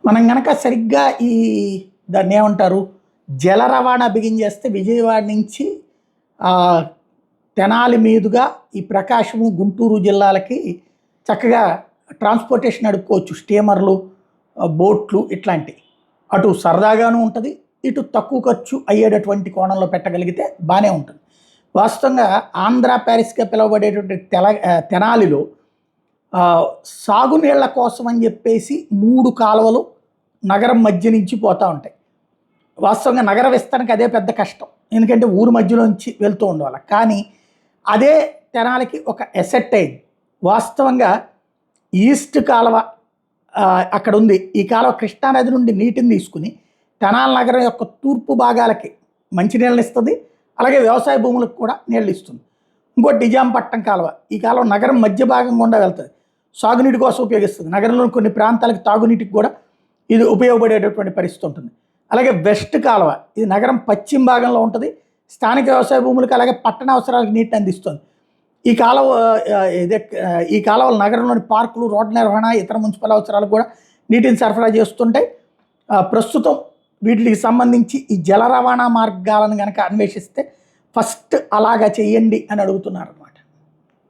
మనం గనక సరిగ్గా దాన్ని ఏమంటారు జల రవాణా బిగించేస్తే విజయవాడ నుంచి తెనాలి మీదుగా ఈ ప్రకాశము గుంటూరు జిల్లాలకి చక్కగా ట్రాన్స్పోర్టేషన్ నడుపుకోవచ్చు. స్టీమర్లు, బోట్లు ఇట్లాంటివి. అటు సరదాగాను ఉంటుంది, ఇటు తక్కువ ఖర్చు అయ్యేటటువంటి కోణంలో పెట్టగలిగితే బాగానే ఉంటుంది. వాస్తవంగా ఆంధ్ర ప్యారిస్గా పిలువబడేటువంటి తెనాలిలో సాగునీళ్ల కోసం అని చెప్పేసి 3 కాలువలు నగరం మధ్య నుంచి పోతూ ఉంటాయి. వాస్తవంగా నగర విస్తరణకి అదే పెద్ద కష్టం, ఎందుకంటే ఊరు మధ్యలోంచి వెళ్తూ ఉండవాలి. కానీ అదే తెనాలికి ఒక ఎసెట్ అయింది. వాస్తవంగా ఈస్ట్ కాలువ అక్కడ ఉంది. ఈ కాలువ కృష్ణానది నుండి నీటిని తీసుకుని తెనాలి నగరం యొక్క తూర్పు భాగాలకి మంచినీళ్ళని ఇస్తుంది, అలాగే వ్యవసాయ భూములకు కూడా నీళ్ళు ఇస్తుంది. ఇంకోటి నిజాంపట్నం కాలువ, ఈ కాలువ నగరం మధ్య భాగం గుండా వెళ్తుంది, సాగునీటి కోసం ఉపయోగిస్తుంది. నగరంలోని కొన్ని ప్రాంతాలకు తాగునీటికి కూడా ఇది ఉపయోగపడేటటువంటి పరిస్థితి ఉంటుంది. అలాగే వెస్ట్ కాలువ, ఇది నగరం పశ్చిమ భాగంలో ఉంటుంది, స్థానిక వ్యవసాయ భూములకు అలాగే పట్టణ అవసరాలకు నీటిని అందిస్తుంది. ఈ కాలువలు నగరంలోని పార్కులు, రోడ్ల నిర్వహణ, ఇతర మున్సిపల్ అవసరాలకు కూడా నీటిని సరఫరా చేస్తుంటాయి. ప్రస్తుతం వీటికి సంబంధించి ఈ జల రవాణా మార్గాలను కనుక అన్వేషిస్తే ఫస్ట్ అలాగా చేయండి అని అడుగుతున్నారు అన్నమాట.